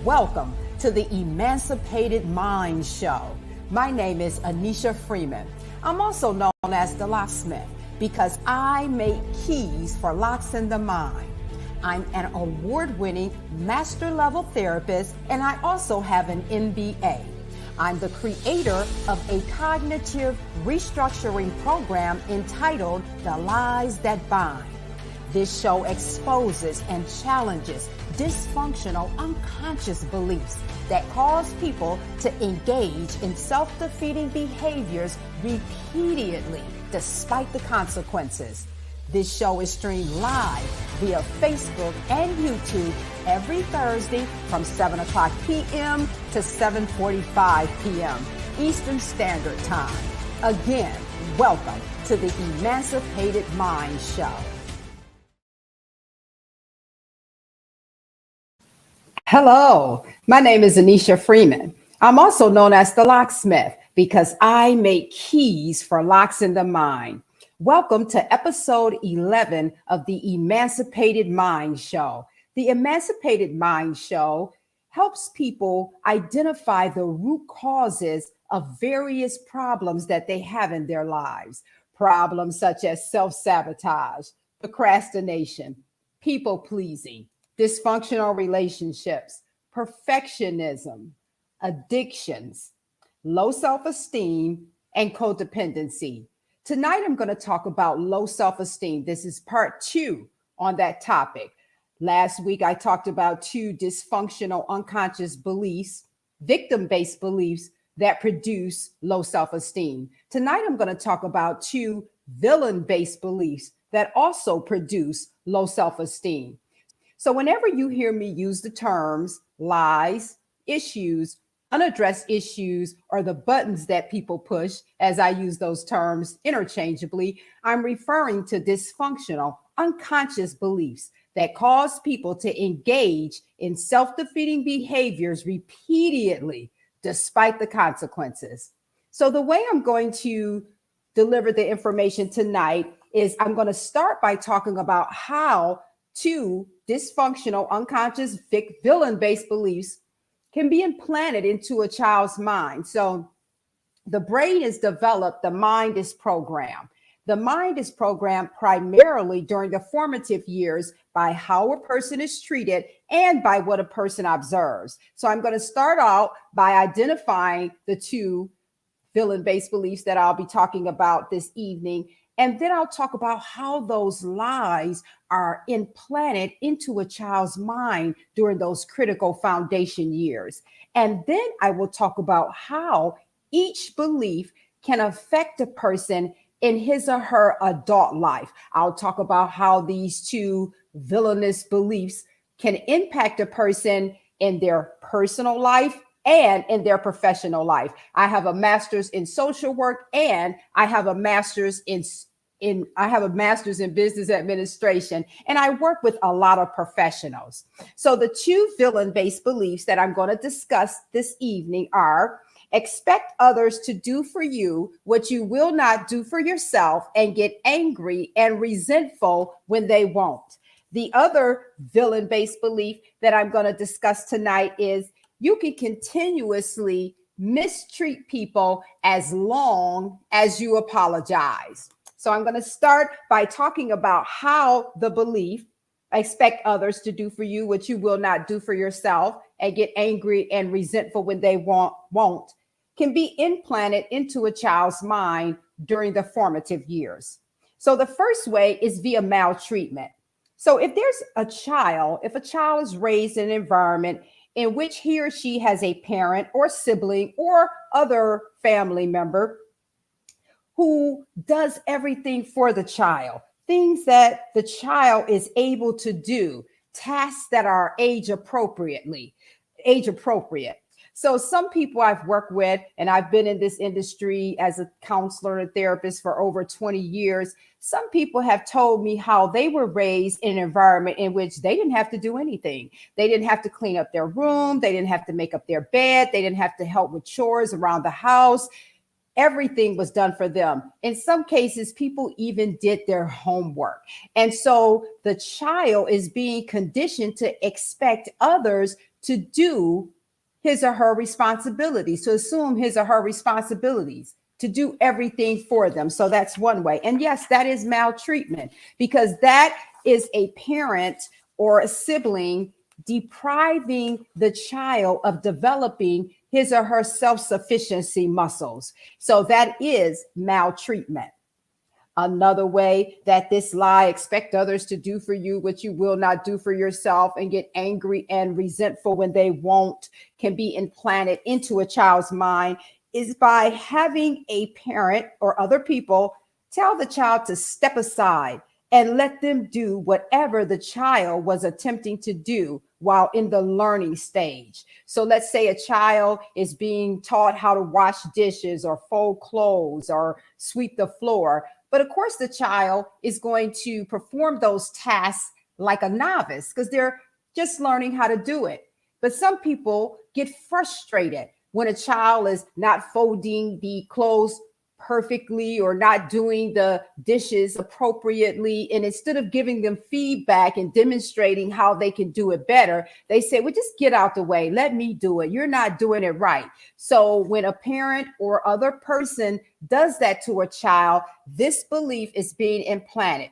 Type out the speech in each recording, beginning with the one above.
Welcome to the Emancipated Mind Show. My name is Anneshia Freeman. I'm also known as the locksmith because I make keys for locks in the mind. I'm an award-winning master-level therapist, and I also have an MBA. I'm the creator of a cognitive restructuring program entitled The Lies That Bind. This show exposes and challenges dysfunctional unconscious beliefs that cause people to engage in self-defeating behaviors repeatedly despite the consequences. This show is streamed live via Facebook and YouTube every Thursday from 7 o'clock p.m. to 7:45 p.m. Eastern Standard Time. Again, welcome to the Emancipated Mind Show. Hello, my name is Anneshia Freeman. I'm also known as the locksmith because I make keys for locks in the mind. Welcome to episode 11 of the Emancipated Mind Show. The Emancipated Mind Show helps people identify the root causes of various problems that they have in their lives. Problems such as self-sabotage, procrastination, people-pleasing, dysfunctional relationships, perfectionism, addictions, low self-esteem, and codependency. Tonight, I'm going to talk about low self-esteem. This is part 2 on that topic. Last week, I talked about 2 dysfunctional unconscious beliefs, victim-based beliefs that produce low self-esteem. Tonight, I'm going to talk about 2 villain-based beliefs that also produce low self-esteem. So whenever you hear me use the terms lies, issues, unaddressed issues, or the buttons that people push, as I use those terms interchangeably, I'm referring to dysfunctional, unconscious beliefs that cause people to engage in self-defeating behaviors repeatedly, despite the consequences. So the way I'm going to deliver the information tonight is I'm going to start by talking about how 2 dysfunctional, unconscious, villain-based beliefs can be implanted into a child's mind. So the brain is developed, the mind is programmed. The mind is programmed primarily during the formative years by how a person is treated and by what a person observes. So I'm going to start out by identifying the 2 villain-based beliefs that I'll be talking about this evening. And then I'll talk about how those lies are implanted into a child's mind during those critical foundation years. And then I will talk about how each belief can affect a person in his or her adult life. I'll talk about how these 2 villainous beliefs can impact a person in their personal life and in their professional life. I have a master's in social work and I have a master's in business administration, and I work with a lot of professionals. So the 2 villain-based beliefs that I'm going to discuss this evening are: expect others to do for you what you will not do for yourself and get angry and resentful when they won't. The other villain-based belief that I'm going to discuss tonight is you can continuously mistreat people as long as you apologize. So I'm going to start by talking about how the belief, expect others to do for you what you will not do for yourself and get angry and resentful when they won't, can be implanted into a child's mind during the formative years. So the first way is via maltreatment. So if a child is raised in an environment in which he or she has a parent or sibling or other family member who does everything for the child, things that the child is able to do, tasks that are age appropriate. So some people I've worked with, and I've been in this industry as a counselor and therapist for over 20 years. Some people have told me how they were raised in an environment in which they didn't have to do anything. They didn't have to clean up their room. They didn't have to make up their bed. They didn't have to help with chores around the house. Everything was done for them. In some cases, people even did their homework. And so the child is being conditioned to expect others to do his or her responsibilities, to assume his or her responsibilities, to do everything for them. So that's one way. And yes, that is maltreatment, because that is a parent or a sibling depriving the child of developing his or her self-sufficiency muscles. So that is maltreatment. Another way that this lie, expect others to do for you what you will not do for yourself, and get angry and resentful when they won't, can be implanted into a child's mind, is by having a parent or other people tell the child to step aside and let them do whatever the child was attempting to do while in the learning stage. So let's say a child is being taught how to wash dishes or fold clothes or sweep the floor. But of course, the child is going to perform those tasks like a novice because they're just learning how to do it. But some people get frustrated when a child is not folding the clothes perfectly or not doing the dishes appropriately. And instead of giving them feedback and demonstrating how they can do it better, they say, well, just get out the way. Let me do it. You're not doing it right. So when a parent or other person does that to a child, this belief is being implanted.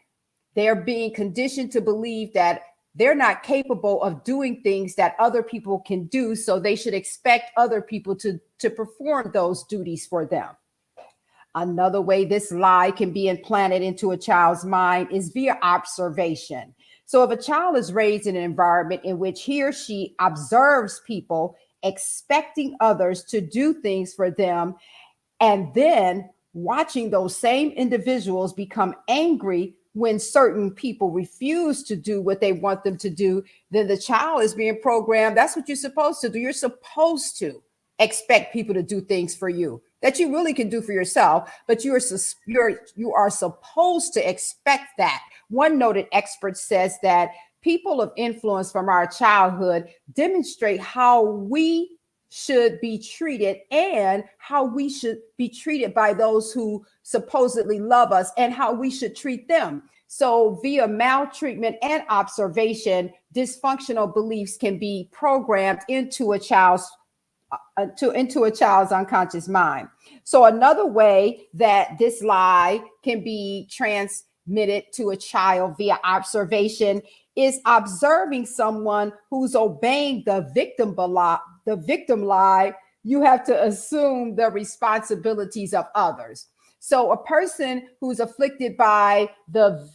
They're being conditioned to believe that they're not capable of doing things that other people can do. So they should expect other people to perform those duties for them. Another way this lie can be implanted into a child's mind is via observation. So if a child is raised in an environment in which he or she observes people expecting others to do things for them, and then watching those same individuals become angry when certain people refuse to do what they want them to do, then the child is being programmed. That's what you're supposed to do. You're supposed to expect people to do things for you that you really can do for yourself, but you are supposed to expect that. One noted expert says that people of influence from our childhood demonstrate how we should be treated and how we should be treated by those who supposedly love us and how we should treat them. So via maltreatment and observation, dysfunctional beliefs can be programmed into a child's unconscious mind. So another way that this lie can be transmitted to a child via observation is observing someone who's obeying the victim lie. You have to assume the responsibilities of others. So a person who's afflicted by the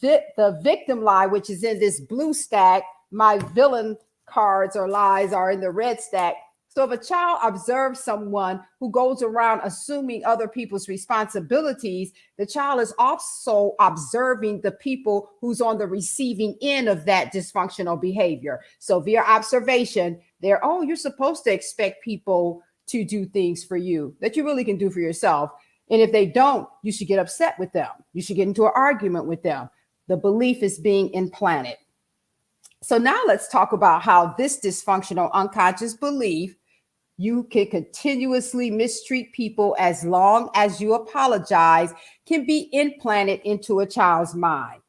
victim lie, which is in this blue stack, my villain cards or lies are in the red stack. So if a child observes someone who goes around assuming other people's responsibilities, the child is also observing the people who's on the receiving end of that dysfunctional behavior. So via observation, you're supposed to expect people to do things for you that you really can do for yourself. And if they don't, you should get upset with them. You should get into an argument with them. The belief is being implanted. So now let's talk about how this dysfunctional unconscious belief, you can continuously mistreat people as long as you apologize, can be implanted into a child's mind.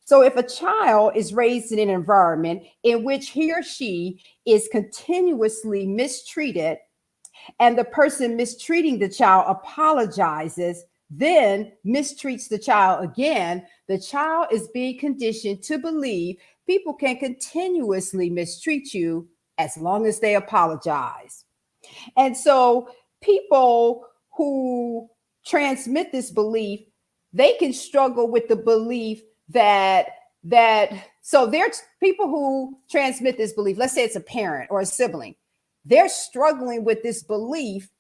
So if a child is raised in an environment in which he or she is continuously mistreated, and the person mistreating the child apologizes, then mistreats the child again, the child is being conditioned to believe people can continuously mistreat you as long as they apologize. And so people who transmit this belief, they can struggle with the belief so there's people who transmit this belief. Let's say it's a parent or a sibling. They're struggling with this belief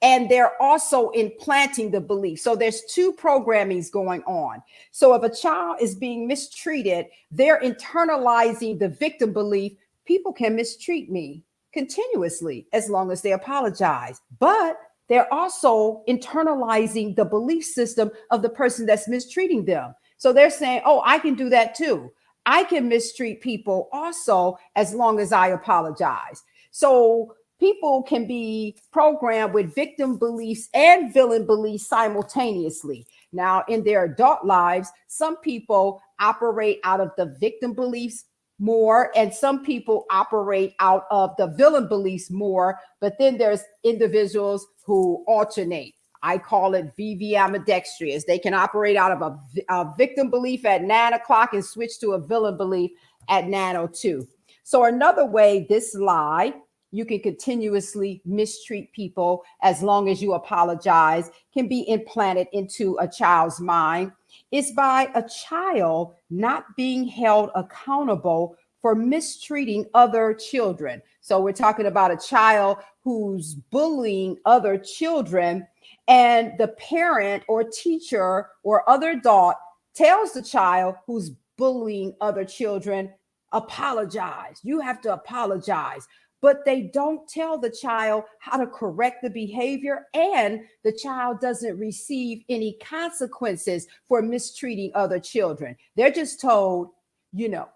and they're also implanting the belief. So there's two programmings going on. So if a child is being mistreated, they're internalizing the victim belief. People can mistreat me continuously as long as they apologize. But they're also internalizing the belief system of the person that's mistreating them. So they're saying, oh, I can do that too. I can mistreat people also as long as I apologize. So people can be programmed with victim beliefs and villain beliefs simultaneously. Now, in their adult lives, some people operate out of the victim beliefs more, and some people operate out of the villain beliefs more, but then there's individuals who alternate. I call it VV ambidextrous. They can operate out of a victim belief at 9 o'clock and switch to a villain belief at 9:02. So another way this lie, you can continuously mistreat people as long as you apologize, can be implanted into a child's mind, is by a child not being held accountable for mistreating other children. So we're talking about a child who's bullying other children, and the parent or teacher or other adult tells the child who's bullying other children, apologize. You have to apologize. But they don't tell the child how to correct the behavior, and the child doesn't receive any consequences for mistreating other children. They're just told,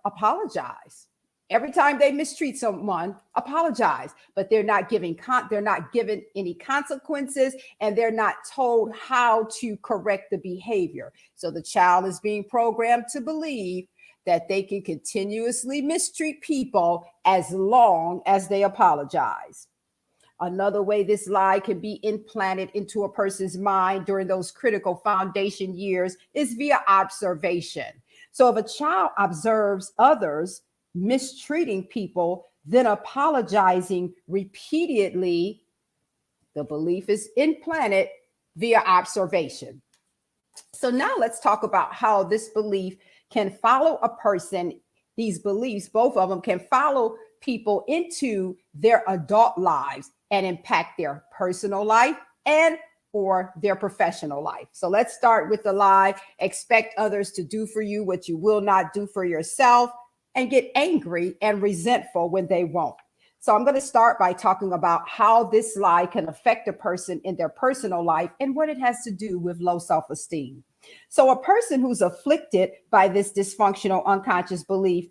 apologize. Every time they mistreat someone, apologize, but they're not given any consequences, and they're not told how to correct the behavior. So the child is being programmed to believe that they can continuously mistreat people as long as they apologize. Another way this lie can be implanted into a person's mind during those critical foundation years is via observation. So if a child observes others mistreating people, then apologizing repeatedly, the belief is implanted via observation. So now let's talk about how this belief can follow a person. These beliefs, both of them, can follow people into their adult lives and impact their personal life and or their professional life. So let's start with the lie: expect others to do for you what you will not do for yourself, and get angry and resentful when they won't. So I'm going to start by talking about how this lie can affect a person in their personal life and what it has to do with low self-esteem. So a person who's afflicted by this dysfunctional unconscious belief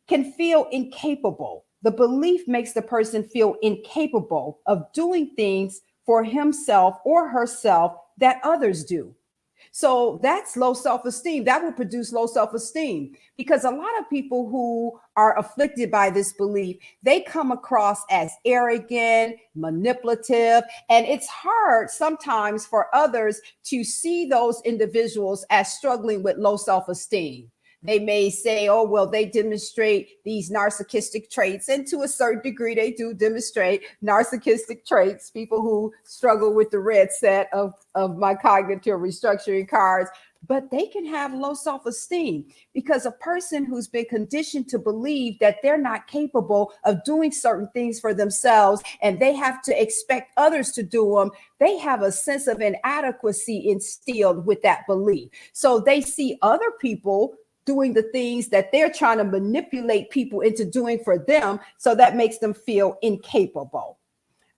can feel incapable. The belief makes the person feel incapable of doing things for himself or herself that others do. So that's low self-esteem. That will produce low self-esteem, because a lot of people who are afflicted by this belief, they come across as arrogant, manipulative, and it's hard sometimes for others to see those individuals as struggling with low self-esteem. They may say, oh, well, they demonstrate these narcissistic traits. And to a certain degree, they do demonstrate narcissistic traits. People who struggle with the red set of my cognitive restructuring cards, but they can have low self-esteem, because a person who's been conditioned to believe that they're not capable of doing certain things for themselves and they have to expect others to do them, they have a sense of inadequacy instilled with that belief. So they see other people doing the things that they're trying to manipulate people into doing for them. So that makes them feel incapable.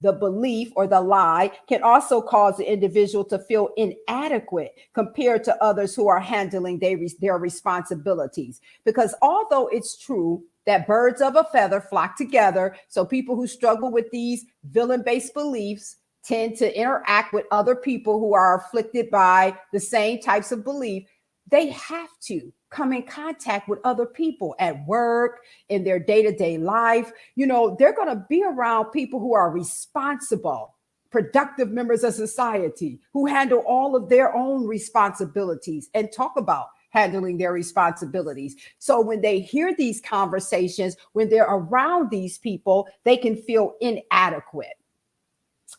The belief or the lie can also cause the individual to feel inadequate compared to others who are handling their responsibilities. Because although it's true that birds of a feather flock together, so people who struggle with these villain-based beliefs tend to interact with other people who are afflicted by the same types of belief, they have to come in contact with other people at work, in their day-to-day life. They're going to be around people who are responsible, productive members of society, who handle all of their own responsibilities and talk about handling their responsibilities. So when they hear these conversations, when they're around these people, they can feel inadequate.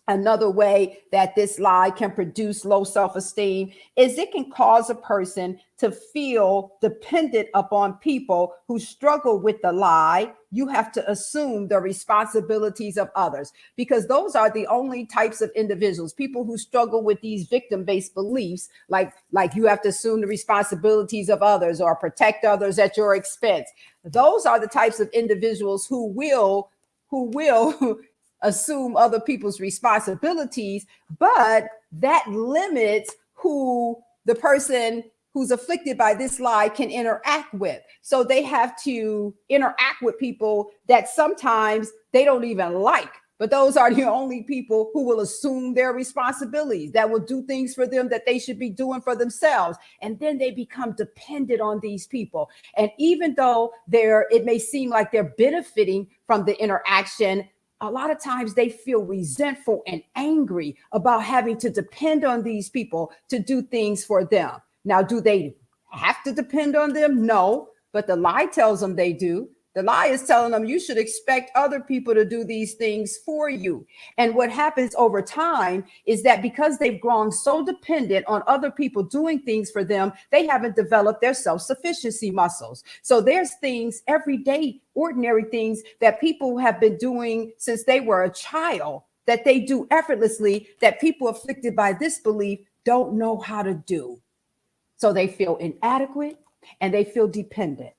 Another way that this lie can produce low self-esteem is it can cause a person to feel dependent upon people who struggle with the lie. You have to assume the responsibilities of others, because those are the only types of individuals, people who struggle with these victim-based beliefs, like you have to assume the responsibilities of others or protect others at your expense. Those are the types of individuals who will assume other people's responsibilities, but that limits who the person who's afflicted by this lie can interact with. So they have to interact with people that sometimes they don't even like, But those are the only people who will assume their responsibilities, that will do things for them that they should be doing for themselves. And then they become dependent on these people. And even though it may seem like they're benefiting from the interaction, a lot of times they feel resentful and angry about having to depend on these people to do things for them. Now, do they have to depend on them? No, but the lie tells them they do. The lie is telling them you should expect other people to do these things for you. And what happens over time is that because they've grown so dependent on other people doing things for them, they haven't developed their self-sufficiency muscles. So there's things, everyday, ordinary things that people have been doing since they were a child that they do effortlessly that people afflicted by this belief don't know how to do. So they feel inadequate and they feel dependent.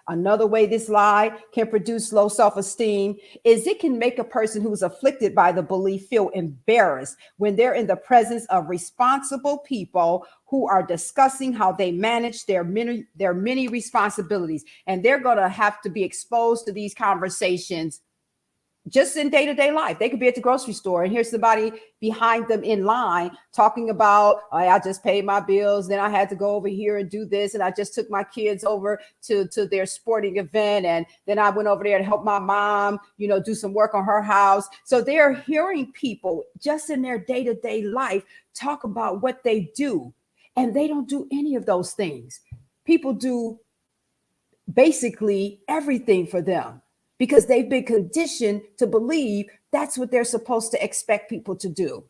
Another way this lie can produce low self-esteem is it can make a person who's afflicted by the belief feel embarrassed when they're in the presence of responsible people who are discussing how they manage their many responsibilities. And they're going to have to be exposed to these conversations just in day-to-day life. They could be at the grocery store and here's somebody behind them in line talking about, oh, I just paid my bills, then I had to go over here and do this, and I just took my kids over to their sporting event, and then I went over there to help my mom, do some work on her house. So they're hearing people just in their day-to-day life talk about what they do, and they don't do any of those things. People do basically everything for them, because they've been conditioned to believe that's what they're supposed to expect people to do.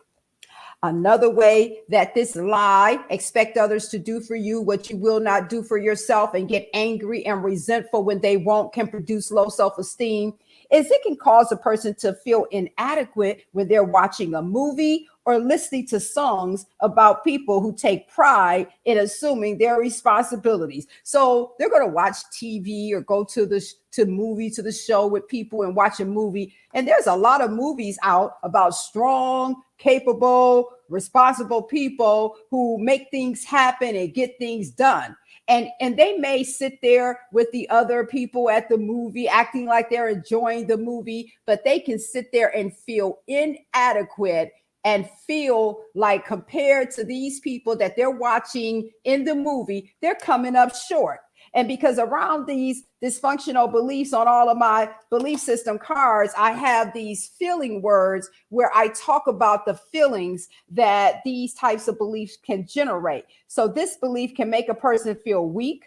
Another way that this lie, expect others to do for you what you will not do for yourself, and get angry and resentful when they won't, can produce low self-esteem, is it can cause a person to feel inadequate when they're watching a movie or listening to songs about people who take pride in assuming their responsibilities. So they're going to watch TV or go to the show with people and watch a movie. And there's a lot of movies out about strong, capable, responsible people who make things happen and get things done. And they may sit there with the other people at the movie acting like they're enjoying the movie, but they can sit there and feel inadequate and feel like, compared to these people that they're watching in the movie, they're coming up short. And because around these dysfunctional beliefs on all of my belief system cards, I have these feeling words where I talk about the feelings that these types of beliefs can generate. So this belief can make a person feel weak,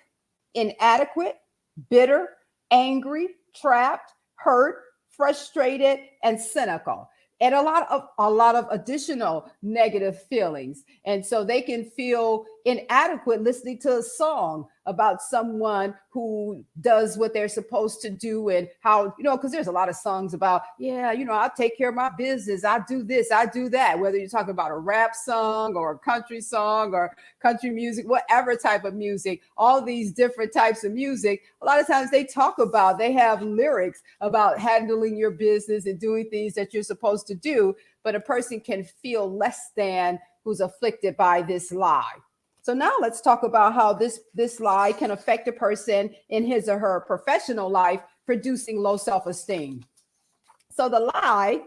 inadequate, bitter, angry, trapped, hurt, frustrated, and cynical. And a lot of additional negative feelings. And so they can feel inadequate listening to a song about someone who does what they're supposed to do, and how, because there's a lot of songs about, I'll take care of my business, I do this, I do that, whether you're talking about a rap song or a country song or country music, whatever type of music, all these different types of music, a lot of times they have lyrics about handling your business and doing things that you're supposed to do, but a person can feel less than who's afflicted by this lie. So now let's talk about how this lie can affect a person in his or her professional life, producing low self-esteem. So the lie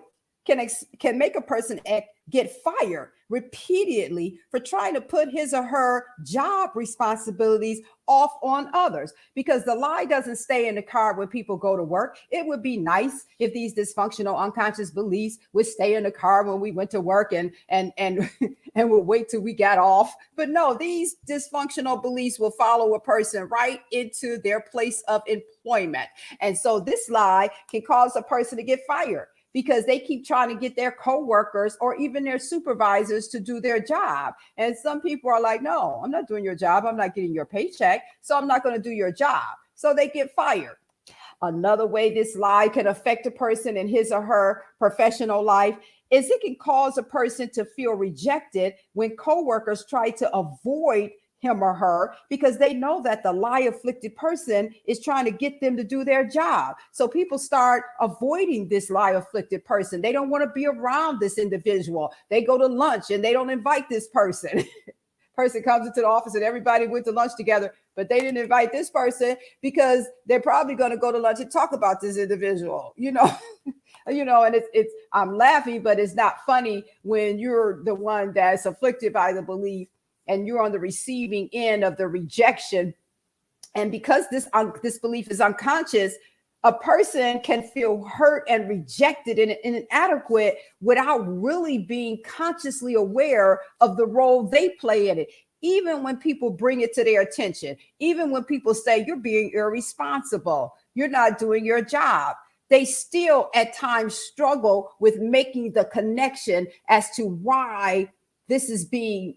can make a person get fired repeatedly for trying to put his or her job responsibilities off on others, because the lie doesn't stay in the car when people go to work. It would be nice if these dysfunctional unconscious beliefs would stay in the car when we went to work and would wait till we got off. But no, these dysfunctional beliefs will follow a person right into their place of employment. And so this lie can cause a person to get fired, because they keep trying to get their coworkers or even their supervisors to do their job. And some people are like, no, I'm not doing your job. I'm not getting your paycheck, so I'm not going to do your job. So they get fired. Another way this lie can affect a person in his or her professional life is it can cause a person to feel rejected when coworkers try to avoid him or her, because they know that the lie afflicted person is trying to get them to do their job. So people start avoiding this lie afflicted person. They don't want to be around this individual. They go to lunch and they don't invite this person. person comes into the office and everybody went to lunch together, but they didn't invite this person because they're probably going to go to lunch and talk about this individual, and it's I'm laughing, but it's not funny when you're the one that's afflicted by the belief and you're on the receiving end of the rejection. And because this belief is unconscious, a person can feel hurt and rejected and inadequate without really being consciously aware of the role they play in it. Even when people bring it to their attention, even when people say you're being irresponsible, you're not doing your job, they still at times struggle with making the connection as to why this is being,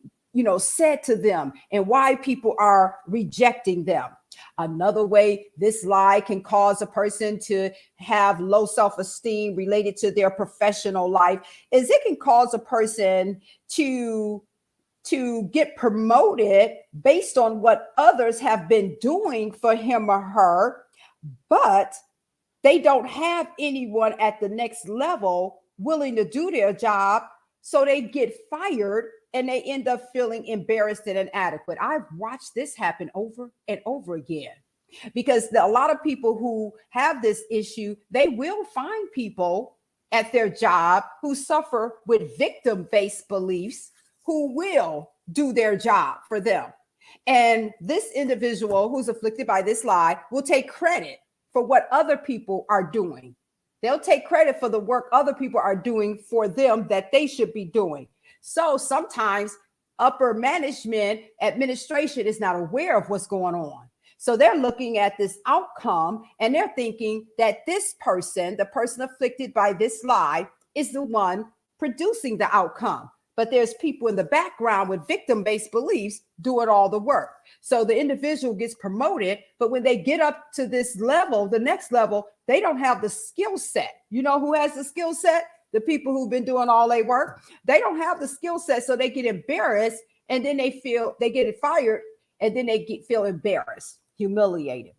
said to them and why people are rejecting them. Another way this lie can cause a person to have low self-esteem related to their professional life is it can cause a person to get promoted based on what others have been doing for him or her, but they don't have anyone at the next level willing to do their job. So they get fired and they end up feeling embarrassed and inadequate. I've watched this happen over and over again because a lot of people who have this issue, they will find people at their job who suffer with victim-based beliefs who will do their job for them. And this individual who's afflicted by this lie will take credit for what other people are doing. They'll take credit for the work other people are doing for them that they should be doing. So sometimes upper management administration is not aware of what's going on. So they're looking at this outcome and they're thinking that this person, the person afflicted by this lie, is the one producing the outcome. But there's people in the background with victim-based beliefs doing all the work. So the individual gets promoted, but when they get up to this level, the next level, they don't have the skill set. You know who has the skill set? The people who've been doing all their work. They don't have the skill set, so they get embarrassed, and then they get fired, and then they feel embarrassed, humiliated.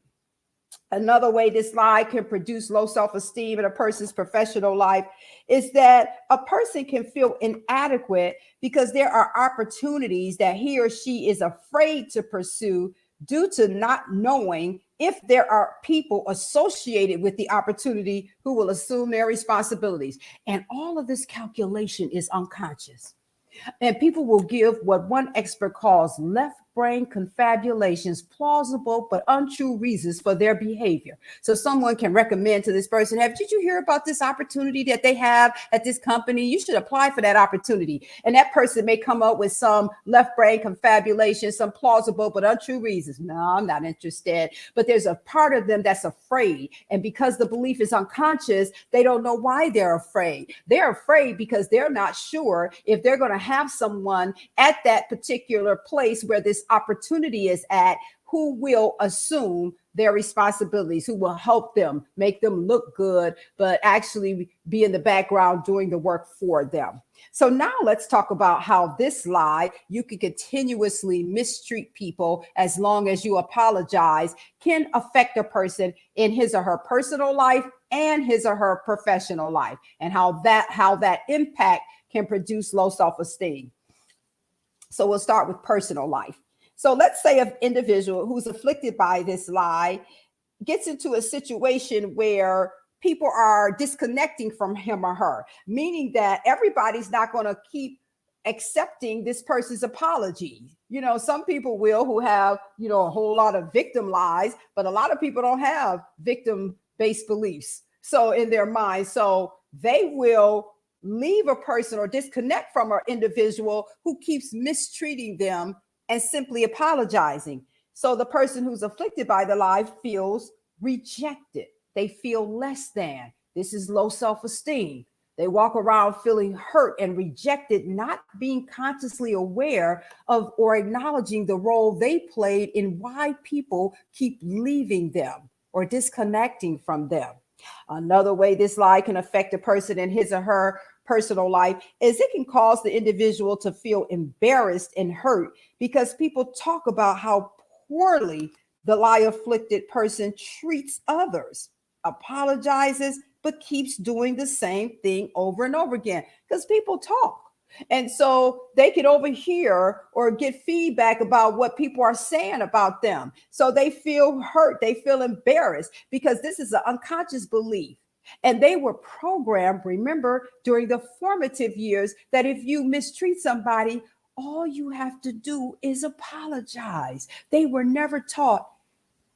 Another way this lie can produce low self-esteem in a person's professional life is that a person can feel inadequate because there are opportunities that he or she is afraid to pursue due to not knowing if there are people associated with the opportunity who will assume their responsibilities. And all of this calculation is unconscious. And people will give what one expert calls left brain confabulations, plausible but untrue reasons for their behavior. So someone can recommend to this person, did you hear about this opportunity that they have at this company? You should apply for that opportunity. And that person may come up with some left brain confabulation, some plausible but untrue reasons. No, I'm not interested. But there's a part of them that's afraid. And because the belief is unconscious, they don't know why they're afraid. They're afraid because they're not sure if they're going to have someone at that particular place where this opportunity is at who will assume their responsibilities, who will help them, make them look good, but actually be in the background doing the work for them. So now let's talk about how this lie, you can continuously mistreat people as long as you apologize, can affect a person in his or her personal life and his or her professional life, and how that impact can produce low self-esteem. So we'll start with personal life. So let's say an individual who's afflicted by this lie gets into a situation where people are disconnecting from him or her, meaning that everybody's not going to keep accepting this person's apology. Some people will who have, a whole lot of victim lies, but a lot of people don't have victim-based beliefs. So in their mind, so they will leave a person or disconnect from an individual who keeps mistreating them and simply apologizing. So the person who's afflicted by the lie feels rejected. They feel less than. This is low self-esteem. They walk around feeling hurt and rejected, not being consciously aware of or acknowledging the role they played in why people keep leaving them or disconnecting from them. Another way this lie can affect a person in his or her personal life is it can cause the individual to feel embarrassed and hurt because people talk about how poorly the lie afflicted person treats others, apologizes, but keeps doing the same thing over and over again because people talk. And so they can overhear or get feedback about what people are saying about them. So they feel hurt, they feel embarrassed because this is an unconscious belief. And they were programmed, remember, during the formative years that if you mistreat somebody, all you have to do is apologize. They were never taught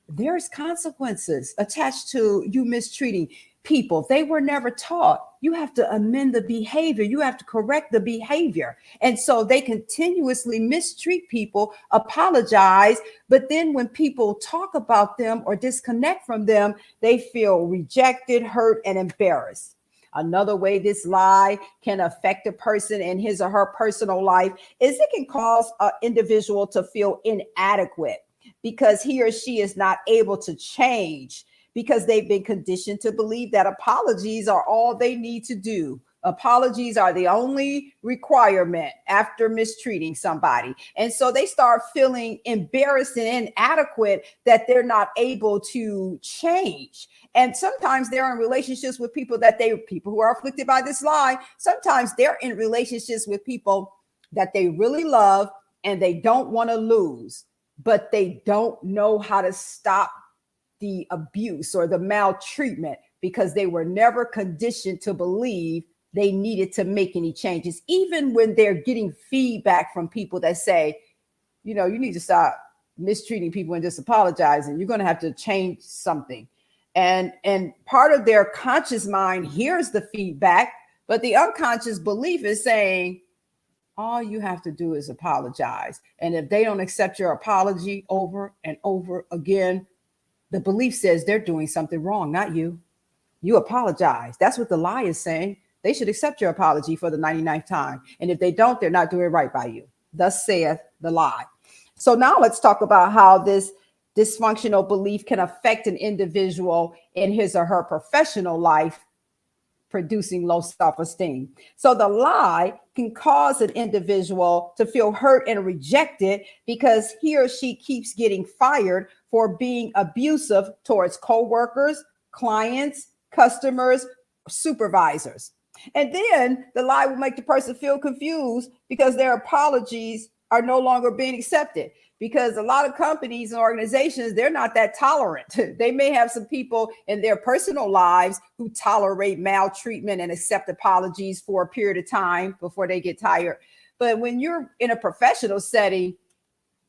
there's consequences attached to you mistreating people. They were never taught you have to amend the behavior, you have to correct the behavior. And so they continuously mistreat people, apologize, but then when people talk about them or disconnect from them, they feel rejected, hurt, and embarrassed. Another way this lie can affect a person in his or her personal life is it can cause an individual to feel inadequate because he or she is not able to change because they've been conditioned to believe that apologies are all they need to do. Apologies are the only requirement after mistreating somebody. And so they start feeling embarrassed and inadequate that they're not able to change. And sometimes they're in relationships with people who are afflicted by this lie. Sometimes they're in relationships with people that they really love and they don't want to lose, but they don't know how to stop the abuse or the maltreatment because they were never conditioned to believe they needed to make any changes. Even when they're getting feedback from people that say, you need to stop mistreating people and just apologizing. You're going to have to change something. And part of their conscious mind hears the feedback, but the unconscious belief is saying, all you have to do is apologize. And if they don't accept your apology over and over again, the belief says they're doing something wrong, not you. You apologize. That's what the lie is saying. They should accept your apology for the 99th time. And if they don't, they're not doing right by you. Thus saith the lie. So now let's talk about how this dysfunctional belief can affect an individual in his or her professional life, producing low self-esteem. So the lie can cause an individual to feel hurt and rejected because he or she keeps getting fired for being abusive towards coworkers, clients, customers, supervisors. And then the lie will make the person feel confused because their apologies are no longer being accepted. Because a lot of companies and organizations, they're not that tolerant. They may have some people in their personal lives who tolerate maltreatment and accept apologies for a period of time before they get tired. But when you're in a professional setting,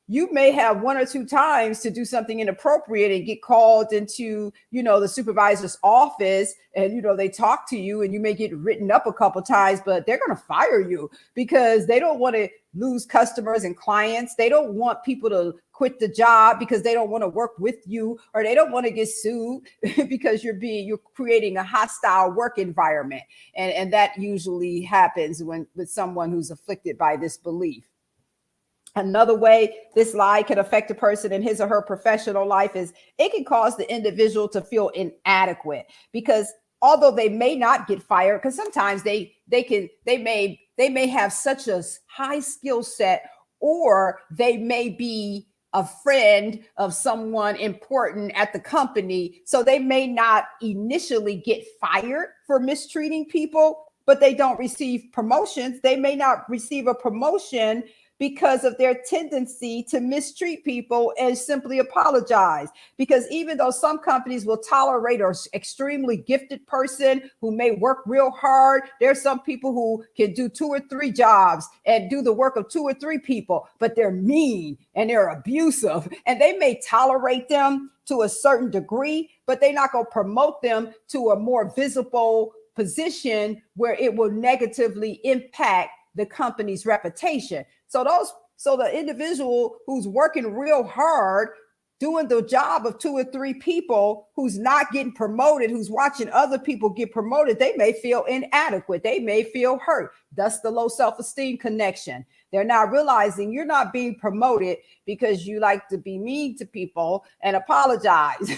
you may have one or two times to do something inappropriate and get called into, the supervisor's office and, they talk to you and you may get written up a couple times, but they're going to fire you because they don't want to lose customers and clients. They don't want people to quit the job because they don't want to work with you, or they don't want to get sued because you're creating a hostile work environment. And that usually happens with someone who's afflicted by this belief. Another way this lie can affect a person in his or her professional life is it can cause the individual to feel inadequate because although they may not get fired, because sometimes they may have such a high skill set, or they may be a friend of someone important at the company. So they may not initially get fired for mistreating people, but they don't receive promotions. They may not receive a promotion because of their tendency to mistreat people and simply apologize. Because even though some companies will tolerate an extremely gifted person who may work real hard, there's some people who can do 2 or 3 jobs and do the work of 2 or 3 people, but they're mean and they're abusive, and they may tolerate them to a certain degree, but they're not going to promote them to a more visible position where it will negatively impact the company's reputation. So the individual who's working real hard, doing the job of 2 or 3 people, who's not getting promoted, who's watching other people get promoted, they may feel inadequate. They may feel hurt. Thus the low self-esteem connection. They're not realizing you're not being promoted because you like to be mean to people and apologize.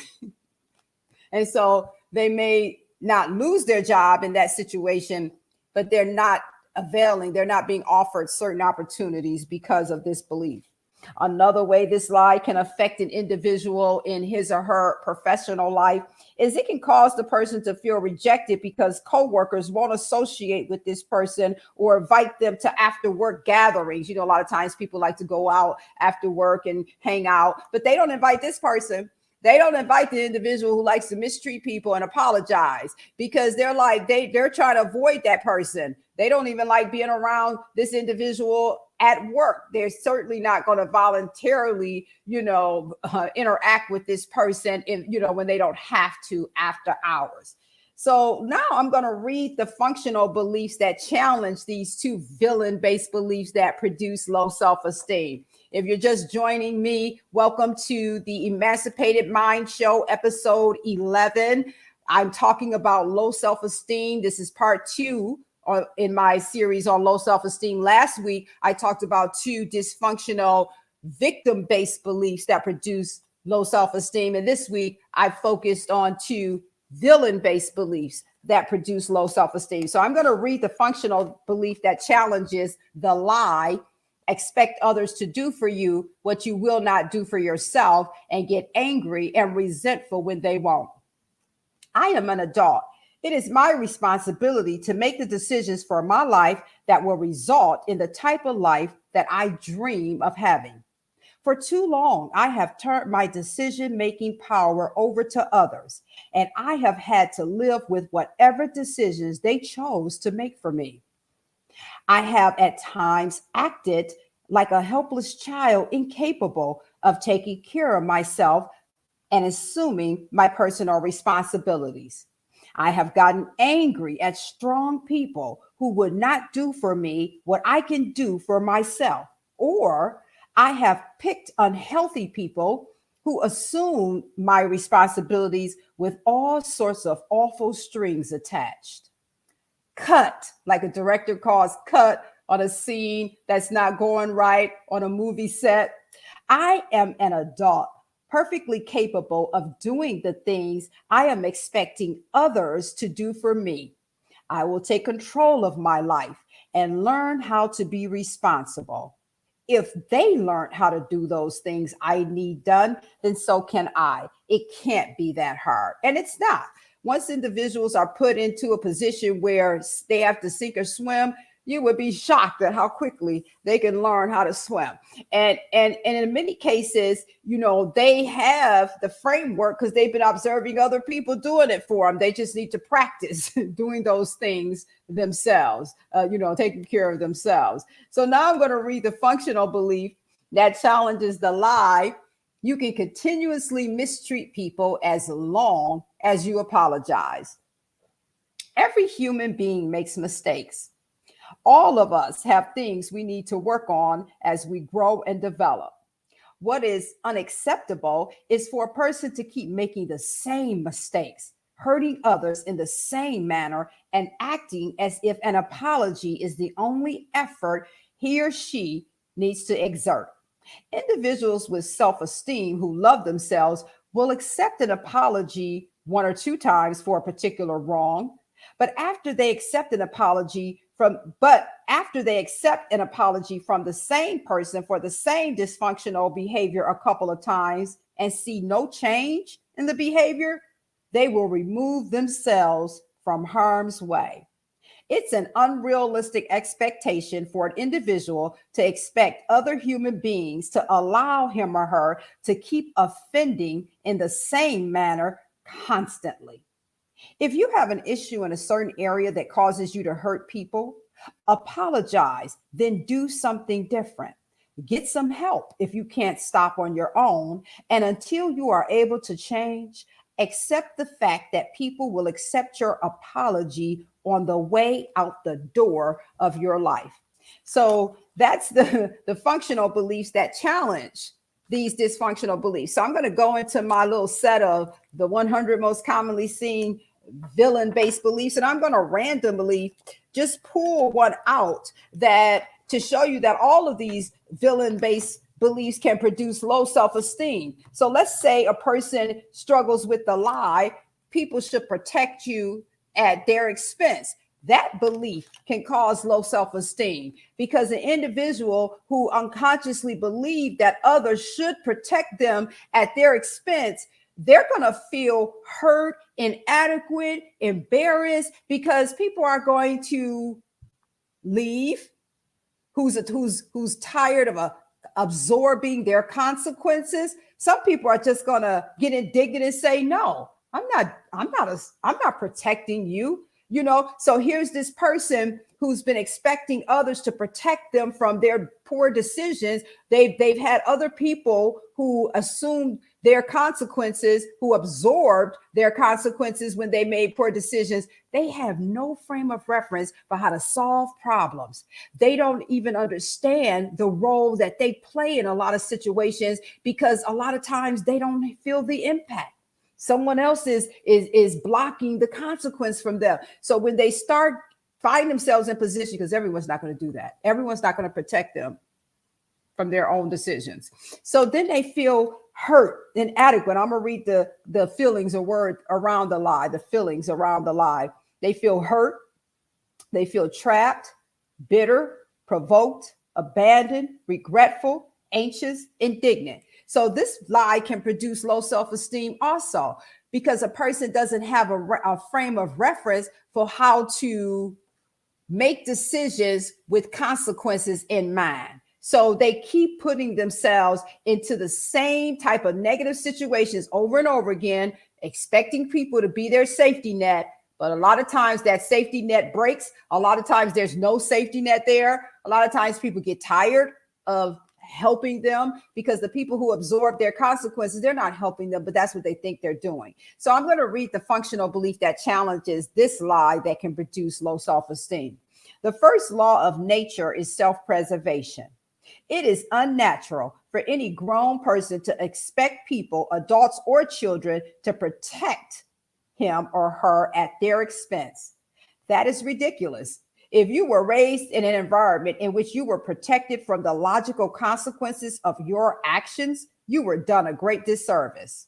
And so they may not lose their job in that situation, but they're not availing. They're not being offered certain opportunities because of this belief. Another way this lie can affect an individual in his or her professional life is it can cause the person to feel rejected because coworkers won't associate with this person or invite them to after work gatherings. A lot of times people like to go out after work and hang out, but they don't invite this person. They don't invite the individual who likes to mistreat people and apologize because they're trying to avoid that person. They don't even like being around this individual at work. They're certainly not going to voluntarily, interact with this person when they don't have to after hours. So now I'm going to read the functional beliefs that challenge these two villain-based beliefs that produce low self-esteem. If you're just joining me, welcome to the Emancipated Mind Show, episode 11. I'm talking about low self-esteem. This is part 2 in my series on low self-esteem. Last week, I talked about 2 dysfunctional victim-based beliefs that produce low self-esteem. And this week, I focused on 2 villain-based beliefs that produce low self-esteem. So I'm going to read the functional belief that challenges the lie: expect others to do for you what you will not do for yourself, and get angry and resentful when they won't. I am an adult. It is my responsibility to make the decisions for my life that will result in the type of life that I dream of having. For too long, I have turned my decision-making power over to others, and I have had to live with whatever decisions they chose to make for me. I have at times acted like a helpless child, incapable of taking care of myself and assuming my personal responsibilities. I have gotten angry at strong people who would not do for me what I can do for myself. Or I have picked unhealthy people who assume my responsibilities with all sorts of awful strings attached. Cut, like a director calls cut on a scene that's not going right on a movie set. I am an adult, perfectly capable of doing the things I am expecting others to do for me. I will take control of my life and learn how to be responsible. If they learn how to do those things I need done, then so can I. It can't be that hard. And it's not. Once individuals are put into a position where they have to sink or swim, you would be shocked at how quickly they can learn how to swim. And in many cases, they have the framework because they've been observing other people doing it for them. They just need to practice doing those things themselves, taking care of themselves. So now I'm going to read the functional belief that challenges the lie: you can continuously mistreat people as long as you apologize. Every human being makes mistakes. All of us have things we need to work on as we grow and develop. What is unacceptable is for a person to keep making the same mistakes, hurting others in the same manner, and acting as if an apology is the only effort he or she needs to exert. Individuals with self-esteem who love themselves will accept an apology 1 or 2 times for a particular wrong, but after they accept an apology from the same person for the same dysfunctional behavior a couple of times and see no change in the behavior, they will remove themselves from harm's way. It's an unrealistic expectation for an individual to expect other human beings to allow him or her to keep offending in the same manner constantly. If you have an issue in a certain area that causes you to hurt people, apologize, then do something different. Get some help if you can't stop on your own. And until you are able to change, accept the fact that people will accept your apology on the way out the door of your life. So that's the functional beliefs that challenge these dysfunctional beliefs. So I'm going to go into my little set of the 100 most commonly seen villain-based beliefs, and I'm going to randomly just pull one out that to show you that all of these villain-based beliefs can produce low self-esteem. So let's say a person struggles with the lie: people should protect you at their expense. That belief can cause low self-esteem because an individual who unconsciously believe that others should protect them at their expense, they're going to feel hurt, inadequate, embarrassed because people are going to leave who's tired of absorbing their consequences. Some people are just going to get indignant and say, no, I'm not protecting you. So here's this person who's been expecting others to protect them from their poor decisions. They've had other people who assumed their consequences, who absorbed their consequences when they made poor decisions. They have no frame of reference for how to solve problems. They don't even understand the role that they play in a lot of situations because a lot of times they don't feel the impact. Someone else is blocking the consequence from them. So when they start finding themselves in position, because everyone's not going to do that. Everyone's not going to protect them from their own decisions. So then they feel hurt, inadequate. I'm going to read the feelings, a word around the lie, the feelings around the lie. They feel hurt. They feel trapped, bitter, provoked, abandoned, regretful, anxious, indignant. So this lie can produce low self-esteem also because a person doesn't have a frame of reference for how to make decisions with consequences in mind. So they keep putting themselves into the same type of negative situations over and over again, expecting people to be their safety net. But a lot of times that safety net breaks. A lot of times there's no safety net there. A lot of times people get tired of helping them because the people who absorb their consequences, they're not helping them, but that's what they think they're doing. So I'm going to read the functional belief that challenges this lie that can produce low self-esteem. The first law of nature is self-preservation. It is unnatural for any grown person to expect people, adults or children, to protect him or her at their expense. That is ridiculous. If you were raised in an environment in which you were protected from the logical consequences of your actions, you were done a great disservice.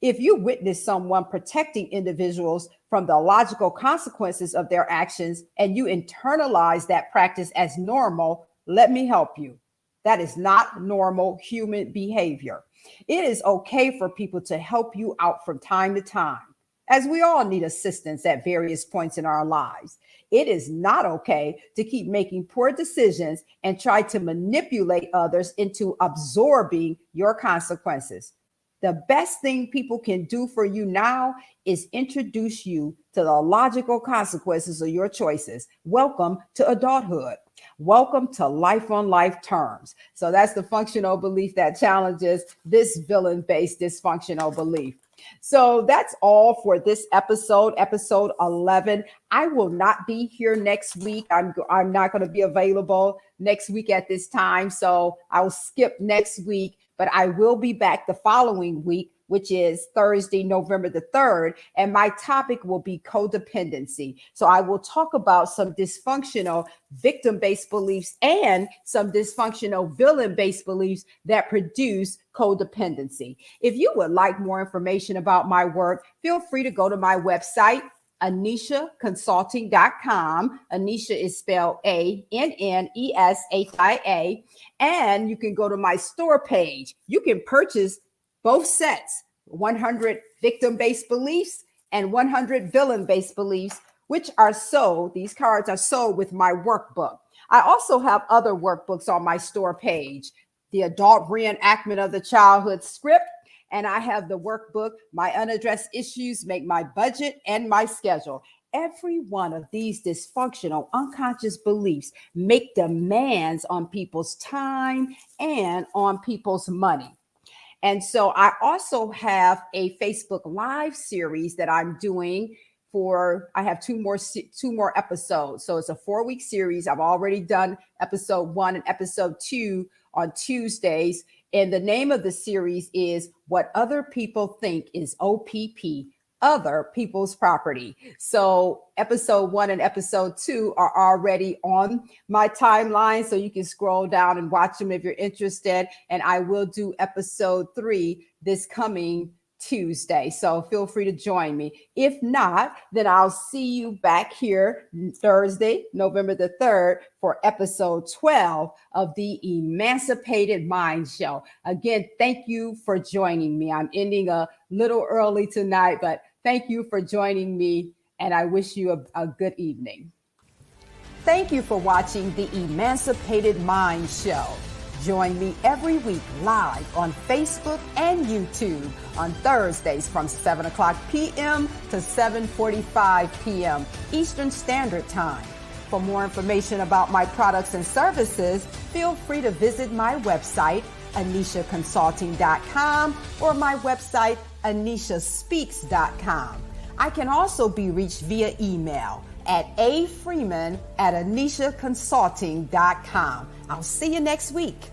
If you witness someone protecting individuals from the logical consequences of their actions and you internalize that practice as normal, let me help you. That is not normal human behavior. It is okay for people to help you out from time to time, as we all need assistance at various points in our lives. It is not okay to keep making poor decisions and try to manipulate others into absorbing your consequences. The best thing people can do for you now is introduce you to the logical consequences of your choices. Welcome to adulthood. Welcome to life on life terms. So that's the functional belief that challenges this villain-based dysfunctional belief. So that's all for this episode 11. I will not be here next week. I'm not going to be available next week at this time. So I'll skip next week, but I will be back the following week, which is Thursday, November the 3rd. And my topic will be codependency. So I will talk about some dysfunctional victim-based beliefs and some dysfunctional villain-based beliefs that produce codependency. If you would like more information about my work, feel free to go to my website, AnnesiaConsulting.com. Anneshia is spelled Annesia. And you can go to my store page. You can purchase both sets, 100 victim-based beliefs and 100 villain-based beliefs, which are sold. These cards are sold with my workbook. I also have other workbooks on my store page, the adult reenactment of the childhood script, and I have the workbook, My Unaddressed Issues Make My Budget and My Schedule. Every one of these dysfunctional unconscious beliefs make demands on people's time and on people's money. And so I also have a Facebook Live series that I'm doing I have two more episodes. So it's a 4-week series. I've already done episode 1 and episode 2 on Tuesdays. And the name of the series is What Other People Think is OPP, Other People's Property. So episode 1 and episode 2 are already on my timeline. So you can scroll down and watch them if you're interested. And I will do episode 3 this coming Tuesday. So feel free to join me. If not, then I'll see you back here Thursday, November the 3rd for episode 12 of the Emancipated Mind Show. Again, thank you for joining me. I'm ending a little early tonight, but thank you for joining me, and I wish you a good evening. Thank you for watching the Emancipated Mind Show. Join me every week live on Facebook and YouTube on Thursdays from 7 o'clock p.m. to 7:45 p.m. Eastern Standard Time. For more information about my products and services, feel free to visit my website, AnnesiaConsulting.com, or my website, AnnesiaSpeaks.com. I can also be reached via email at afreeman@AnnesiaConsulting.com. I'll see you next week.